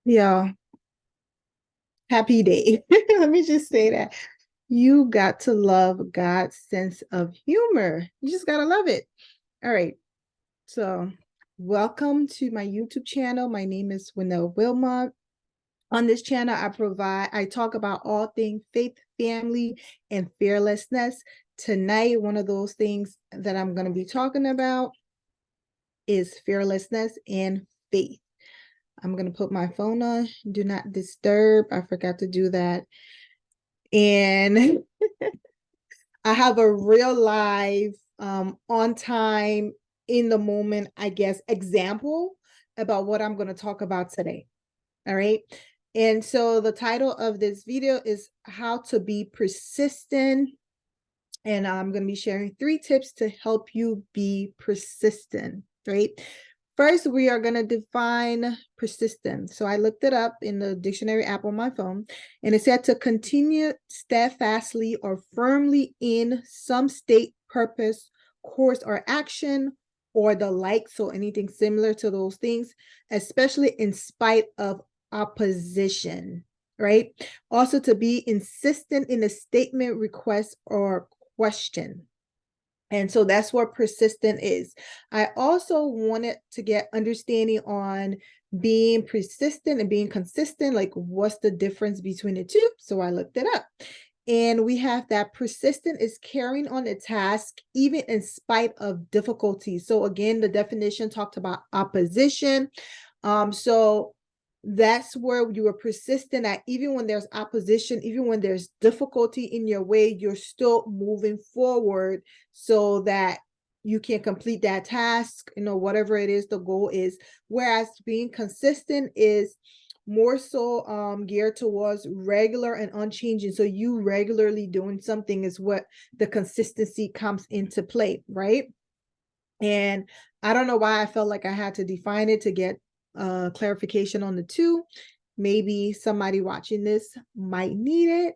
Yeah, happy day. Let me just say that. You got to love God's sense of humor. You just got to love it. All right. So, welcome to my YouTube channel. My name is Winnell Wilmot. On this channel, I talk about all things faith, family, and fearlessness. Tonight, one of those things that I'm going to be talking about is fearlessness and faith. I'm going to put my phone on, do not disturb. I forgot to do that. And I have a real live, on time, in the moment, I guess, example about what I'm going to talk about today. All right. And so the title of this video is How to Be Persistent. And I'm going to be sharing 3 tips to help you be persistent, right? First, we are going to define persistent. So I looked it up in the dictionary app on my phone, and it said to continue steadfastly or firmly in some state, purpose, course, or action, or the like. So anything similar to those things, especially in spite of opposition, right? Also, to be insistent in a statement, request, or question. And so that's what persistent is. I also wanted to get understanding on being persistent and being consistent, like what's the difference between the two? So I looked it up. And we have that persistent is carrying on a task even in spite of difficulty. So again, the definition talked about opposition. So that's where you are persistent at, even when there's opposition, even when there's difficulty in your way, you're still moving forward so that you can complete that task, whatever it is the goal is. Whereas being consistent is more so geared towards regular and unchanging. So you regularly doing something is what the consistency comes into play, right? And I don't know why I felt like I had to define it to get clarification on the two. Maybe somebody watching this might need it,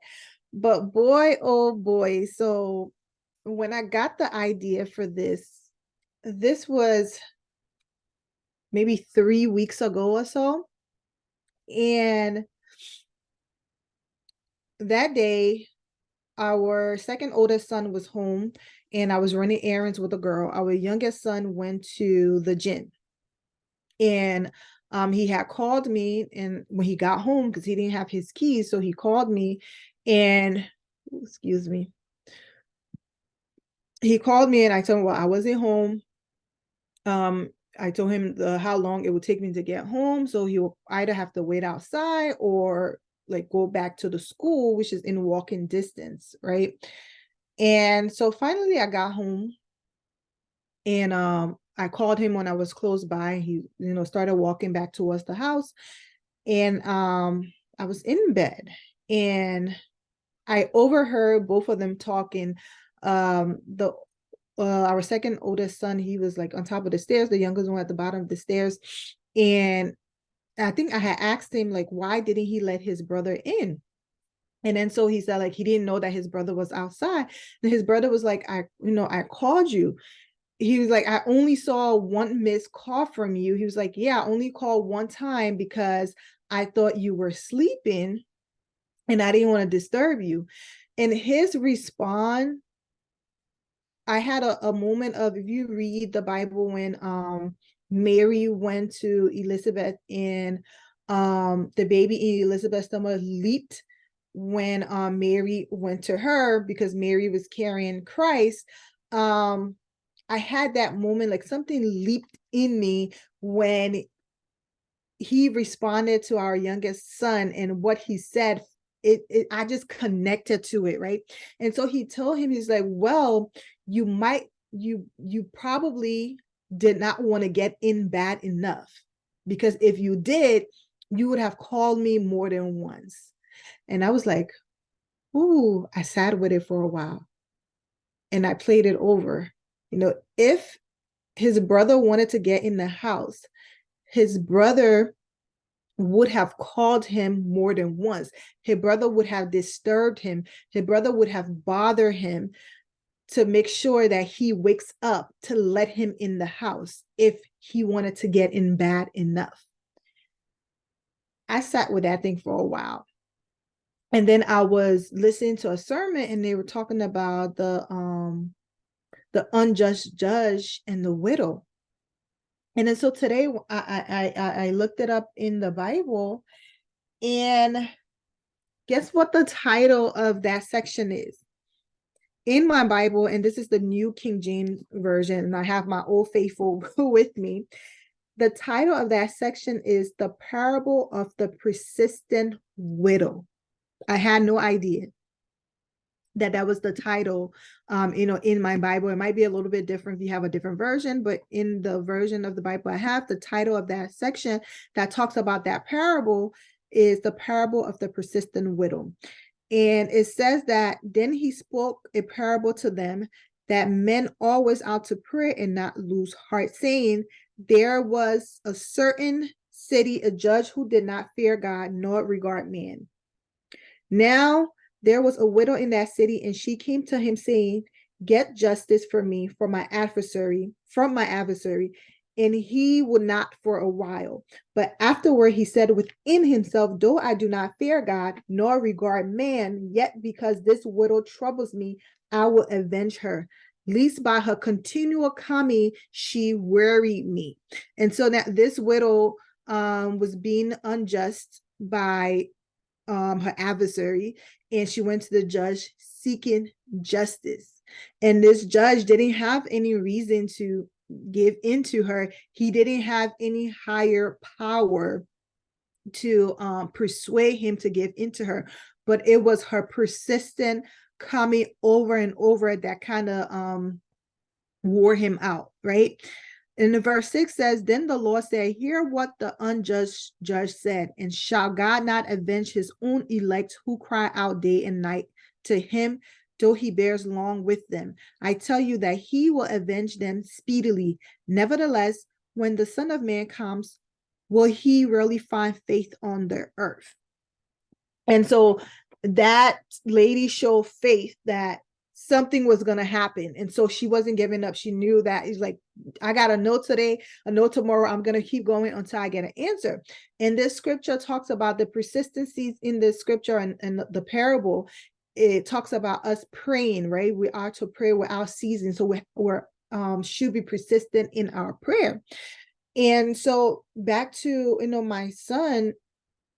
but boy, oh boy. So when I got the idea for this was maybe 3 weeks ago or so. And that day, our second oldest son was home and I was running errands with a girl. Our youngest son went to the gym. And he had called me, and when he got home, because he didn't have his keys, so he called me and excuse me. He called me and I told him, well, I wasn't home. I told him how long it would take me to get home. So he'll either have to wait outside or like go back to the school, which is in walking distance, right? And so finally I got home and I called him when I was close by. He, started walking back towards the house. And I was in bed and I overheard both of them talking. The Our second oldest son, he was like on top of the stairs, the youngest one at the bottom of the stairs. And I think I had asked him, like, why didn't he let his brother in? And then so he said, like, he didn't know that his brother was outside. And his brother was like, I called you. He was like, I only saw one missed call from you. He was like, yeah, I only called one time because I thought you were sleeping and I didn't want to disturb you. And his response, I had a moment of, if you read the Bible, when Mary went to Elizabeth and the baby in Elizabeth's stomach leaped when Mary went to her because Mary was carrying Christ. I had that moment, like something leaped in me when he responded to our youngest son, and what he said, I just connected to it, right? And so he told him, he's like, well, you probably did not want to get in bad enough, because if you did, you would have called me more than once. And I was like, ooh, I sat with it for a while and I played it over. If his brother wanted to get in the house, his brother would have called him more than once. His brother would have disturbed him. His brother would have bothered him to make sure that he wakes up to let him in the house if he wanted to get in bad enough. I sat with that thing for a while. And then I was listening to a sermon and they were talking about the unjust judge and the widow. And then so today I looked it up in the Bible, and guess what the title of that section is? In my Bible, and this is the New King James Version, and I have my Old Faithful with me. The title of that section is The Parable of the Persistent Widow. I had no idea that was the title, in my Bible. It might be a little bit different if you have a different version, but in the version of the Bible I have, the title of that section that talks about that parable is The Parable of the Persistent Widow. And it says that then he spoke a parable to them that men always ought to pray and not lose heart, saying, there was a certain city, a judge who did not fear God nor regard man. Now there was a widow in that city, and she came to him saying, get justice for me from my adversary. And he would not for a while. But afterward he said within himself, though I do not fear God, nor regard man, yet because this widow troubles me, I will avenge her, lest by her continual coming she weary me. And so that this widow was being unjust by her adversary, and she went to the judge seeking justice. And this judge didn't have any reason to give into her. He didn't have any higher power to persuade him to give into her, but it was her persistent coming over and over that kind of wore him out, right? And the verse 6 says, then the Lord said, hear what the unjust judge said, and shall God not avenge his own elect who cry out day and night to him, though he bears long with them? I tell you that he will avenge them speedily. Nevertheless, when the Son of Man comes, will he really find faith on the earth? And so that lady showed faith that something was going to happen. And so she wasn't giving up. She knew that it's like, I got a no today, a no tomorrow. I'm going to keep going until I get an answer. And this scripture talks about the persistencies in this scripture, and the parable. It talks about us praying, right? We are to pray without ceasing. So we're should be persistent in our prayer. And so back to, my son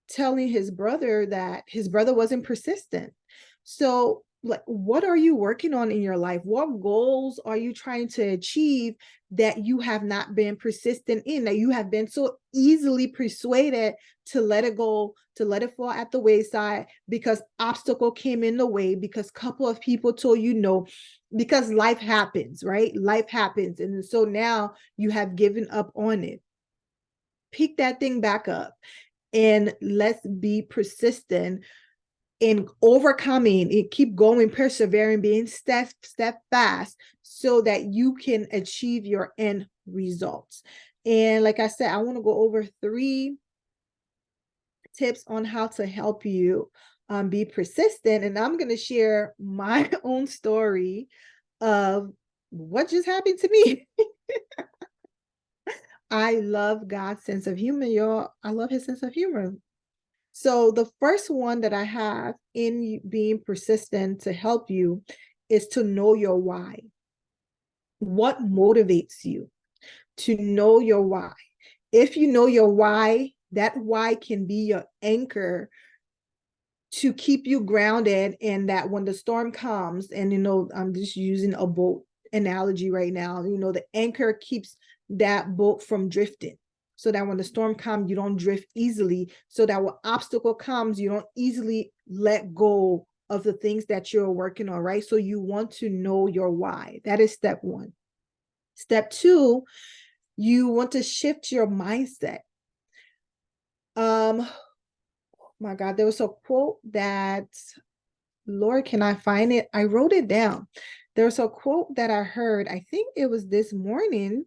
telling his brother that his brother wasn't persistent. So, like, what are you working on in your life? What goals are you trying to achieve that you have not been persistent in, that you have been so easily persuaded to let it go, to let it fall at the wayside because obstacle came in the way, because a couple of people told you no, because life happens, right? Life happens. And so now you have given up on it. Pick that thing back up and let's be persistent in overcoming it, keep going, persevering, being steadfast so that you can achieve your end results. And like I said, I want to go over 3 tips on how to help you be persistent. And I'm going to share my own story of what just happened to me. I love God's sense of humor, y'all. I love his sense of humor. So the first one that I have in being persistent to help you is to know your why. What motivates you? To know your why. If you know your why, that why can be your anchor to keep you grounded, and that when the storm comes, and I'm just using a boat analogy right now, the anchor keeps that boat from drifting, so that when the storm comes, you don't drift easily, so that when obstacle comes, you don't easily let go of the things that you're working on, right? So you want to know your why. That is step 1. Step 2, you want to shift your mindset. My God, there was a quote that, Lord, can I find it? I wrote it down. There was a quote that I heard, I think it was this morning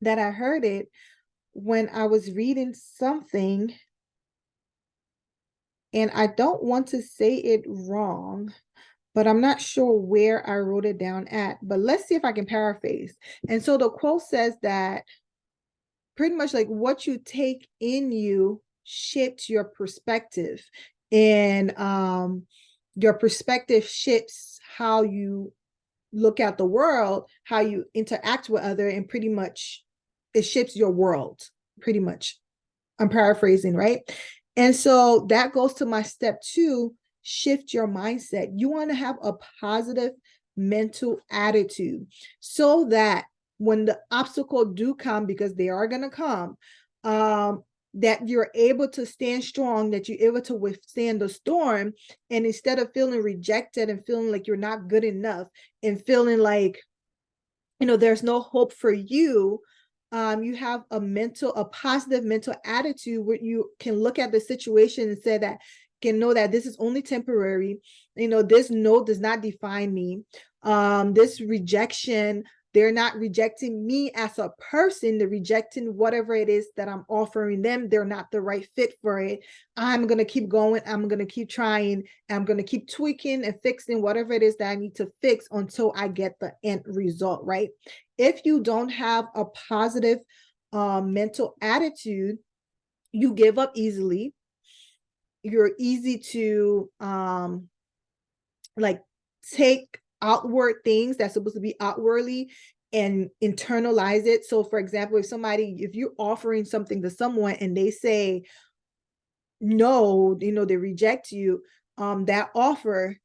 that I heard it when I was reading something, and I don't want to say it wrong, but I'm not sure where I wrote it down at, but let's see if I can paraphrase. And so the quote says that pretty much like what you take in you shifts your perspective, and your perspective shifts how you look at the world, how you interact with other, and pretty much it shifts your world, pretty much. I'm paraphrasing, right? And so that goes to my step 2, shift your mindset. You want to have a positive mental attitude so that when the obstacles do come, because they are going to come, that you're able to stand strong, that you're able to withstand the storm. And instead of feeling rejected and feeling like you're not good enough and feeling like, there's no hope for you, you have a positive mental attitude where you can look at the situation and say that, can know that this is only temporary. This no does not define me. This rejection, they're not rejecting me as a person, they're rejecting whatever it is that I'm offering them. They're not the right fit for it. I'm going to keep going. I'm going to keep trying. I'm going to keep tweaking and fixing whatever it is that I need to fix until I get the end result, right? If you don't have a positive mental attitude, you give up easily. You're easy to like take outward things that's supposed to be outwardly and internalize it. So for example, if you're offering something to someone and they say no, they reject you, that offer,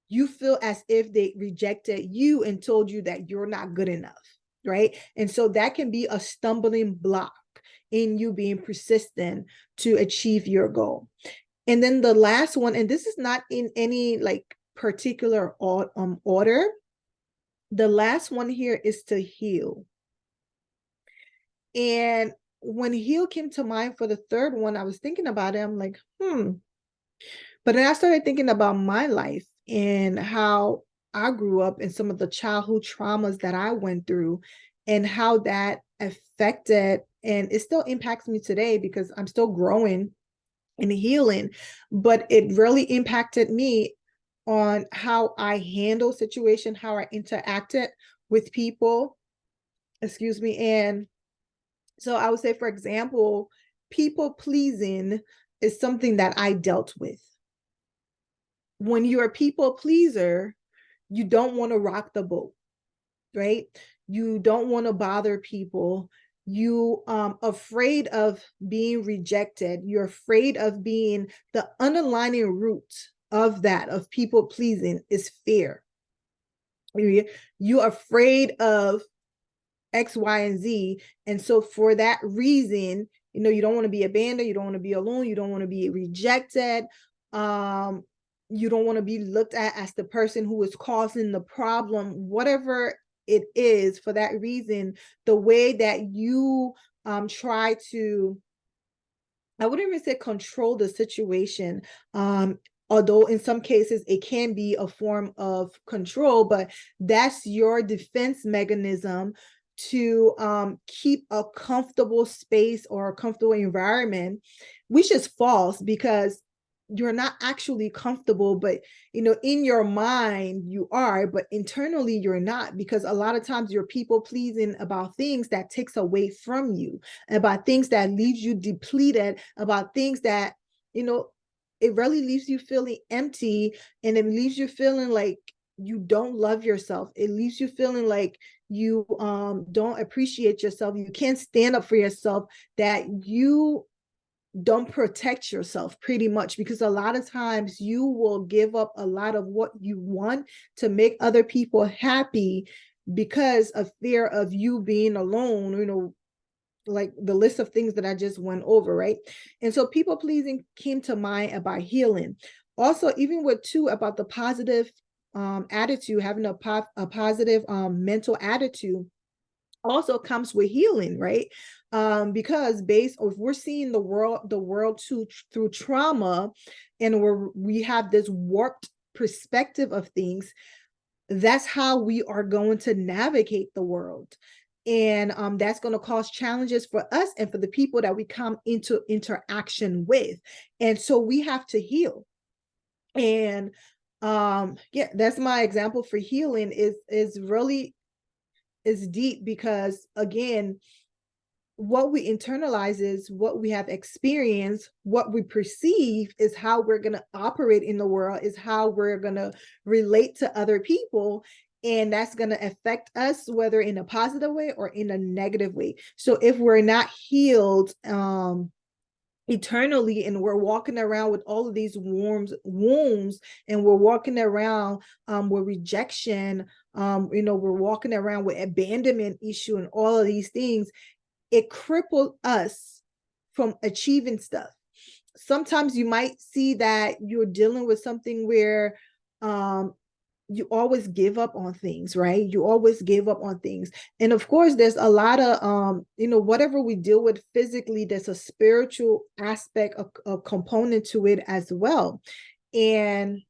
you feel as if they rejected you and told you that you're not good enough, right? And so that can be a stumbling block in you being persistent to achieve your goal. And then the last one, and this is not in any like particular order, the last one here is to heal. And when heal came to mind for the third one, I was thinking about it. I'm like, But then I started thinking about my life and how I grew up and some of the childhood traumas that I went through and how that affected, and it still impacts me today because I'm still growing and healing, but it really impacted me on how I handle situation, how I interacted with people, excuse me. And so I would say, for example, people pleasing is something that I dealt with. When you're a people pleaser, you don't want to rock the boat, right? You don't want to bother people. You afraid of being rejected. You're afraid of being, the underlying root of that, of people pleasing, is fear. You're afraid of X, Y, and Z. And so for that reason, you don't want to be abandoned. You don't want to be alone. You don't want to be rejected. You don't want to be looked at as the person who is causing the problem, whatever it is. For that reason, the way that you try to, I wouldn't even say control the situation, although in some cases it can be a form of control, but that's your defense mechanism to keep a comfortable space or a comfortable environment, which is false because you're not actually comfortable, but in your mind you are, but internally you're not, because a lot of times you're people pleasing about things that takes away from you, about things that leaves you depleted, about things that it really leaves you feeling empty, and it leaves you feeling like you don't love yourself. It leaves you feeling like you don't appreciate yourself. You can't stand up for yourself, that you don't protect yourself, pretty much, because a lot of times you will give up a lot of what you want to make other people happy because of fear of you being alone, like the list of things that I just went over, right? And so people pleasing came to mind about healing. Also, even with about the positive attitude, having a positive mental attitude also comes with healing, right? Because if we're seeing the world through trauma, and we have this warped perspective of things, that's how we are going to navigate the world. And that's going to cause challenges for us and for the people that we come into interaction with. And so we have to heal. And yeah, that's my example for healing, is really is deep, because again, what we internalize is what we have experienced, what we perceive is how we're going to operate in the world, is how we're going to relate to other people. And that's going to affect us, whether in a positive way or in a negative way. So if we're not healed, eternally, and we're walking around with all of these wounds, and we're walking around with rejection, we're walking around with abandonment issue and all of these things, it crippled us from achieving stuff. Sometimes you might see that you're dealing with something where you always give up on things, right? You always give up on things. And of course, there's a lot of, whatever we deal with physically, there's a spiritual aspect, a component to it as well. And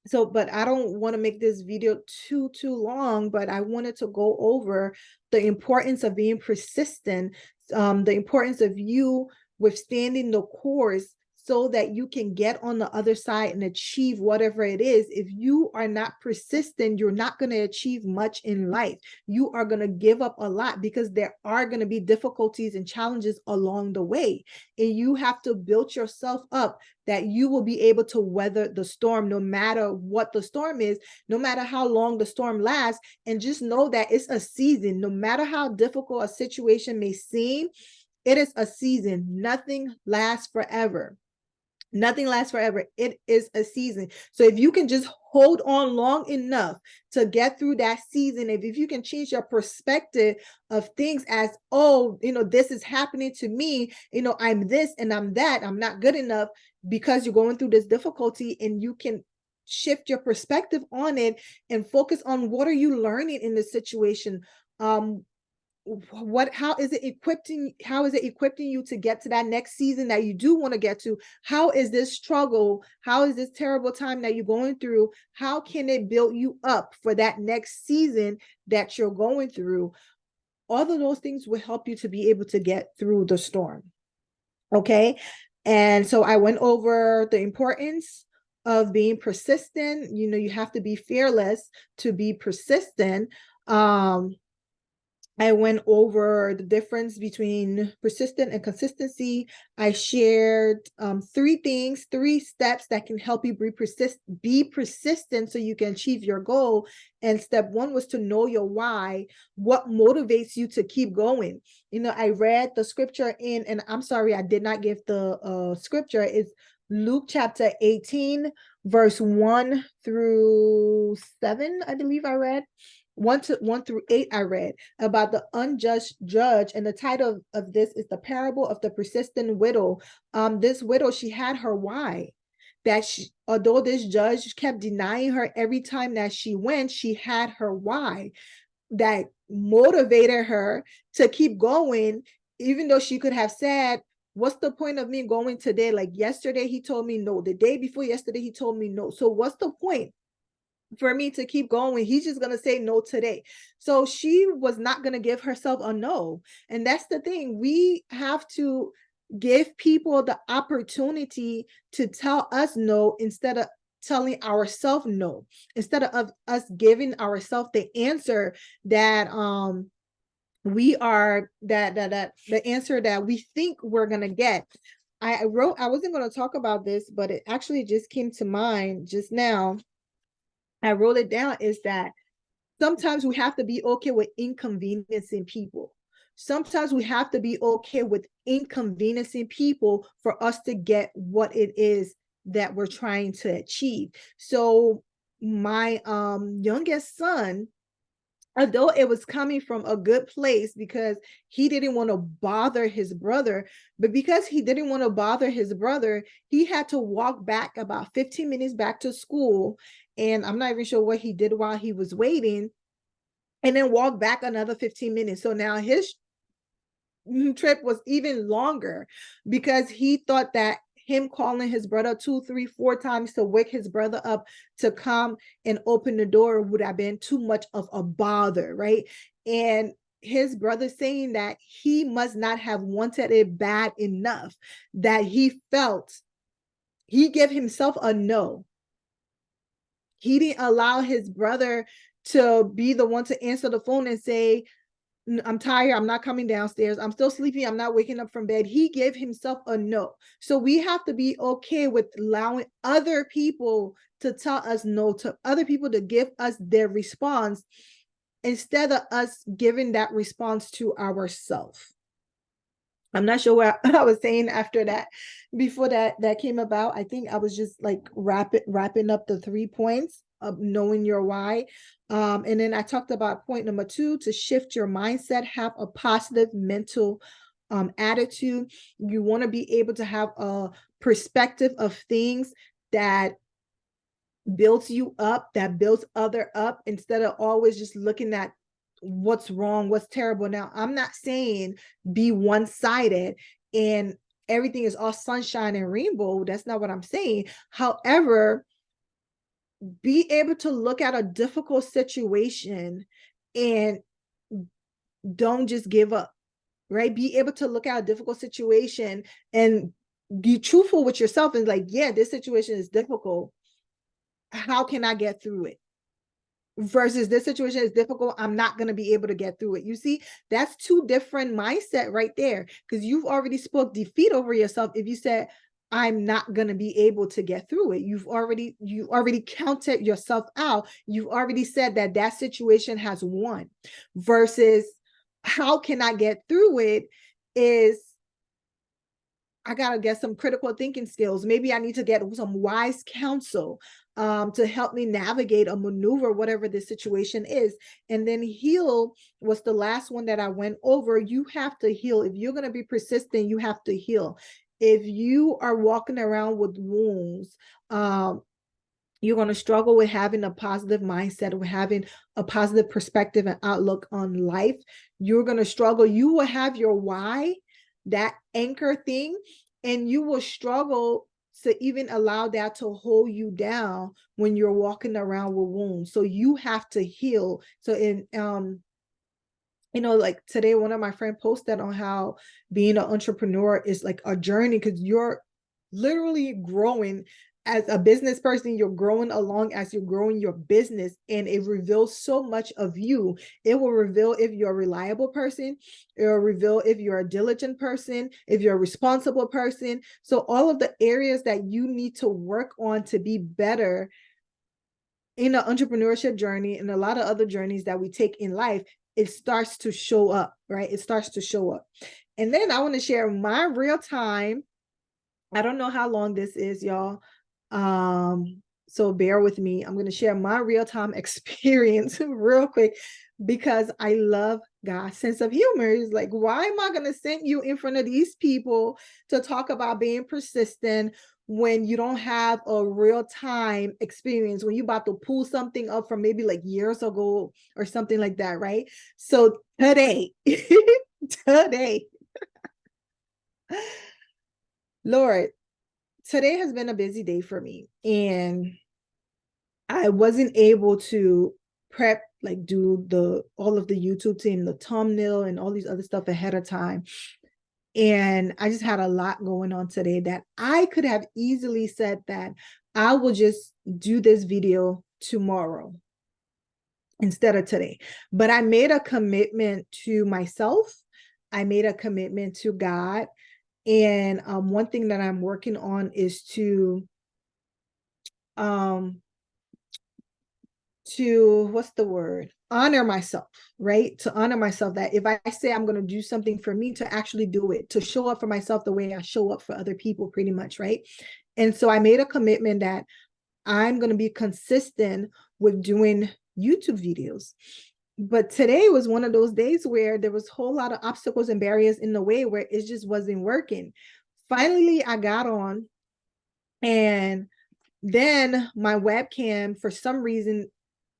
so, but I don't want to make this video too long, but I wanted to go over the importance of being persistent, the importance of you withstanding the course so that you can get on the other side and achieve whatever it is. If you are not persistent, you're not going to achieve much in life. You are going to give up a lot because there are going to be difficulties and challenges along the way. And you have to build yourself up that you will be able to weather the storm, no matter what the storm is, no matter how long the storm lasts. And just know that it's a season. No matter how difficult a situation may seem, it is a season. Nothing lasts forever. Nothing lasts forever. It is a season. So if you can just hold on long enough to get through that season, if you can change your perspective of things as, oh, this is happening to me, I'm this and I'm that, I'm not good enough, because you're going through this difficulty, and you can shift your perspective on it and focus on what are you learning in this situation. How is it equipping you to get to that next season that you do want to get to? How is this struggle, how is this terrible time that you're going through, how can it build you up for that next season that you're going through? All of those things will help you to be able to get through the storm. Okay. And so I went over the importance of being persistent. You have to be fearless to be persistent. I went over the difference between persistent and consistency. I shared 3 steps that can help you be persistent so you can achieve your goal. And step 1 was to know your why, what motivates you to keep going. I read the scripture and I'm sorry, I did not give the scripture. It's Luke chapter 18, verse 1 through 7, I believe I read. 1 through 8 I read about the unjust judge, and the title of this is the parable of the persistent widow. This widow, she had her why, that although this judge kept denying her every time that she went, she had her why that motivated her to keep going, even though she could have said, what's the point of me going today? Like yesterday he told me no, the day before yesterday he told me no, so what's the point for me to keep going? He's just going to say no today. So she was not going to give herself a no. And that's the thing. We have to give people the opportunity to tell us no instead of telling ourselves no, instead of us giving ourselves the answer that we are that the answer that we think we're going to get. I wasn't going to talk about this, but it actually just came to mind just now. I wrote it down, is that sometimes we have to be okay with inconveniencing people. Sometimes we have to be okay with inconveniencing people for us to get what it is that we're trying to achieve. So my youngest son, although it was coming from a good place because he didn't want to bother his brother, but because he didn't want to bother his brother, he had to walk back about 15 minutes back to school. And I'm not even sure what he did while he was waiting, and then walk back another 15 minutes. So now his trip was even longer because he thought that him calling his brother 2, 3, 4 times to wake his brother up to come and open the door would have been too much of a bother, right? And his brother saying that he must not have wanted it bad enough, that he felt he gave himself a no. He didn't allow his brother to be the one to answer the phone and say, I'm tired. I'm not coming downstairs. I'm still sleeping. I'm not waking up from bed. He gave himself a no. So we have to be okay with allowing other people to tell us no, to other people to give us their response instead of us giving that response to ourselves. I'm not sure what I was saying after that. Before that came about, I think I was just like wrapping up the 3 points of knowing your why. And then I talked about point number 2, to shift your mindset, have a positive mental attitude. You want to be able to have a perspective of things that builds you up, that builds other up, instead of always just looking at what's wrong, what's terrible. Now, I'm not saying be one-sided and everything is all sunshine and rainbow. That's not what I'm saying. However, be able to look at a difficult situation and don't just give up, right? Be able to look at a difficult situation and be truthful with yourself and like, yeah, this situation is difficult. How can I get through it? Versus this situation is difficult, I'm not going to be able to get through it. You see, that's 2 different mindset right there, because you've already spoke defeat over yourself. If you said, I'm not going to be able to get through it, you already counted yourself out. You've already said that that situation has won. Versus, how can I get through it is, I got to get some critical thinking skills. Maybe I need to get some wise counsel to help me navigate or maneuver whatever the situation is. And then heal was the last one that I went over. You have to heal. If you're going to be persistent, you have to heal. If you are walking around with wounds, you're going to struggle with having a positive mindset, with having a positive perspective and outlook on life. You're going to struggle. You will have your why, that anchor thing, and you will struggle to even allow that to hold you down when you're walking around with wounds. So you have to heal. So like today, one of my friends posted on how being an entrepreneur is like a journey, because you're literally growing as a business person. You're growing along as you're growing your business, and it reveals so much of you. It will reveal if you're a reliable person. It will reveal if you're a diligent person, if you're a responsible person. So all of the areas that you need to work on to be better in the entrepreneurship journey and a lot of other journeys that we take in life, it starts to show up, right? It starts to show up. And then I want to share my real time. I don't know how long this is, y'all. So bear with me. I'm going to share my real time experience real quick, because I love God's sense of humor. It's like, why am I going to send you in front of these people to talk about being persistent when you don't have a real time experience, when you're about to pull something up from maybe like years ago or something like that, right? So today, today, Lord, today has been a busy day for me, and I wasn't able to prep, like do all of the YouTube team, the thumbnail and all these other stuff ahead of time. And I just had a lot going on today that I could have easily said that I will just do this video tomorrow instead of today. But I made a commitment to myself. I made a commitment to God. And one thing that I'm working on is um what's the word, honor myself, right? To honor myself, that if I say I'm going to do something for me, to actually do it, to show up for myself the way I show up for other people, pretty much, right? And so I made a commitment that I'm going to be consistent with doing YouTube videos. But today was one of those days where there was a whole lot of obstacles and barriers in the way, where it just wasn't working. Finally, I got on, and then my webcam, for some reason,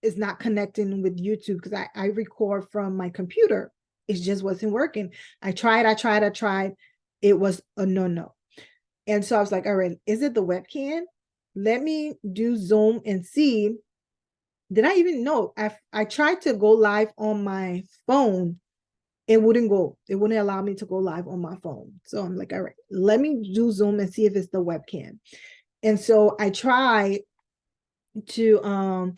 is not connecting with YouTube, because I record from my computer. It just wasn't working. I tried. It was a no. And so I was like, all right, is it the webcam? Let me do Zoom and see. Did I even know? I tried to go live on my phone. It wouldn't go. It wouldn't allow me to go live on my phone. So I'm like, all right, let me do Zoom and see if it's the webcam. And so I tried to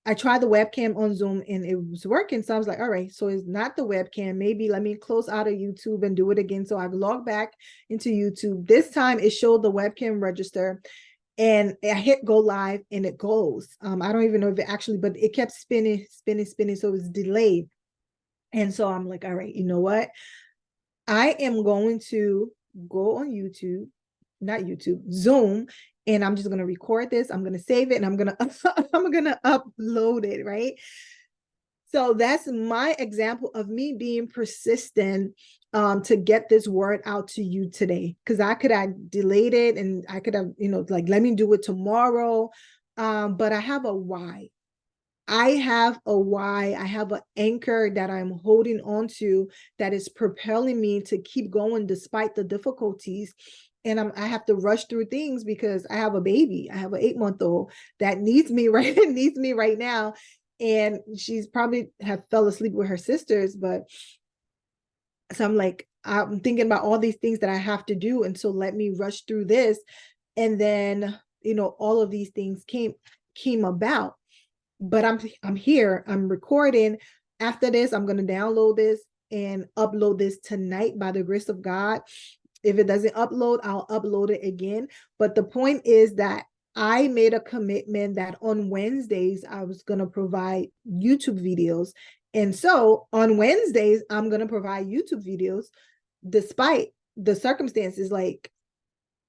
I tried the webcam on Zoom and it was working. So I was like, all right, so it's not the webcam. Maybe let me close out of YouTube and do it again. So I logged back into YouTube. This time it showed the webcam register and I hit go live and it goes. I don't even know if it actually, but it kept spinning, spinning, spinning. So it was delayed. And so I'm like, all right, you know what? I am going to go on YouTube, not YouTube, Zoom, and I'm just going to record this. I'm going to save it and I'm going to I'm going to upload it, right? So that's my example of me being persistent to get this word out to you today. Because I could have delayed it and I could have, like, let me do it tomorrow. But I have a why. I have a why. I have an anchor that I'm holding on to that is propelling me to keep going despite the difficulties. And I have to rush through things because I have a baby. I have an 8-month-old that needs me needs me right now. And she's probably have fell asleep with her sisters, but so I'm like, I'm thinking about all these things that I have to do. And so let me rush through this. And then, all of these things came about. But I'm here, I'm recording. After this, I'm going to download this and upload this tonight by the grace of God. If it doesn't upload, I'll upload it again. But the point is that I made a commitment that on Wednesdays, I was going to provide YouTube videos. And so on Wednesdays, I'm going to provide YouTube videos despite the circumstances. Like,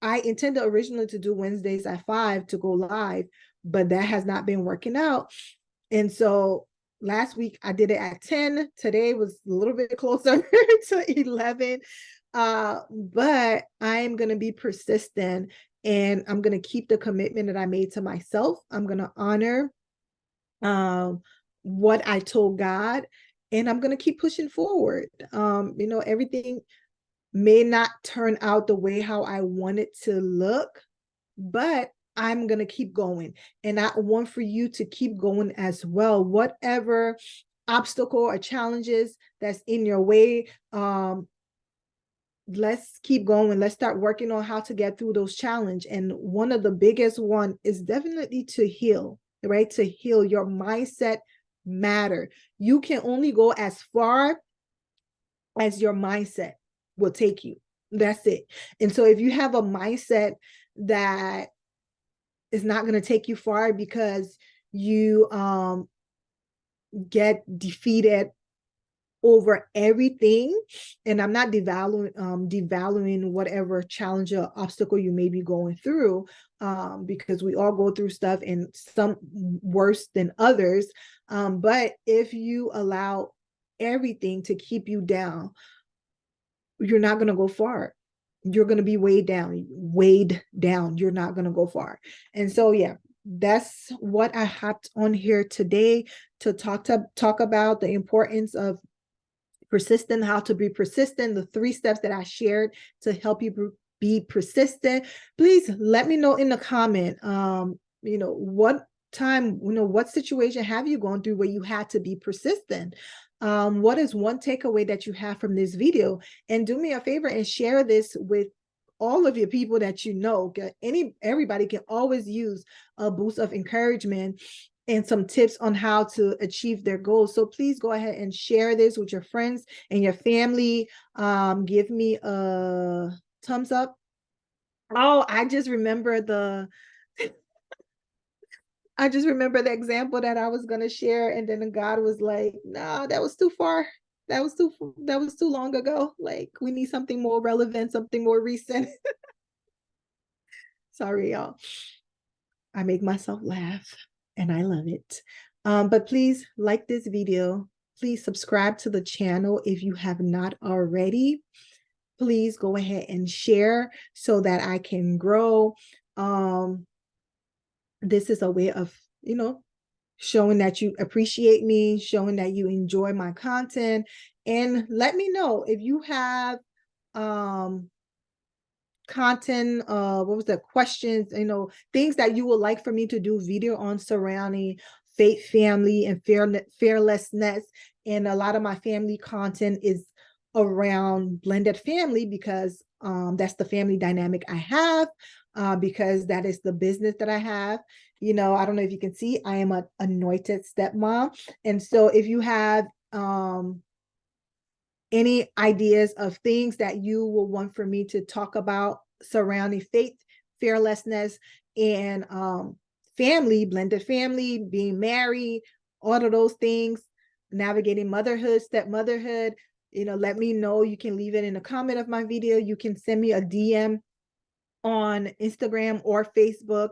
I intended originally to do Wednesdays at 5 to go live, but that has not been working out. And so last week I did it at 10. Today was a little bit closer to 11. But I'm going to be persistent and I'm going to keep the commitment that I made to myself. I'm going to honor what I told God, and I'm going to keep pushing forward. Everything may not turn out the way how I want it to look, but I'm going to keep going. And I want for you to keep going as well. Whatever obstacle or challenges that's in your way, let's keep going. Let's start working on how to get through those challenges. And one of the biggest one is definitely to heal, right? To heal. Your mindset matter. You can only go as far as your mindset will take you. That's it. And so if you have a mindset that is not going to take you far because you get defeated over everything, and I'm not devaluing whatever challenge or obstacle you may be going through, because we all go through stuff, and some worse than others, but if you allow everything to keep you down, you're not going to go far. You're going to be weighed down. You're not going to go far. And so, yeah, that's what I hopped on here today to talk about the importance of persistent, how to be persistent, the 3 steps that I shared to help you be persistent. Please let me know in the comment, what time, what situation have you gone through where you had to be persistent? What is one takeaway that you have from this video? And do me a favor and share this with all of your people that you know. Everybody can always use a boost of encouragement and some tips on how to achieve their goals. So please go ahead and share this with your friends and your family. Give me a thumbs up. Oh, I just remember the example that I was going to share, and then God was like, no, that was too far. That was too long ago. Like, we need something more relevant, something more recent. Sorry, y'all. I make myself laugh and I love it. But please like this video. Please subscribe to the channel if you have not already. Please go ahead and share so that I can grow. This is a way of, showing that you appreciate me, showing that you enjoy my content. And let me know if you have content, what was the questions, things that you would like for me to do video on surrounding faith, family, and fearlessness. And a lot of my family content is around blended family because that's the family dynamic I have, because that is the business that I have. I don't know if you can see, I am an anointed stepmom. And so if you have any ideas of things that you will want for me to talk about surrounding faith, fearlessness, and family, blended family, being married, all of those things, navigating motherhood, step motherhood, let me know. You can leave it in a comment of my video. You can send me a DM on Instagram or Facebook.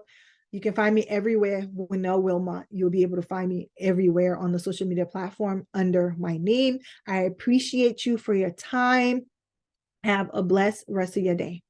You can find me everywhere. Winnell Wilmot. You'll be able to find me everywhere on the social media platform under my name. I appreciate you for your time. Have a blessed rest of your day.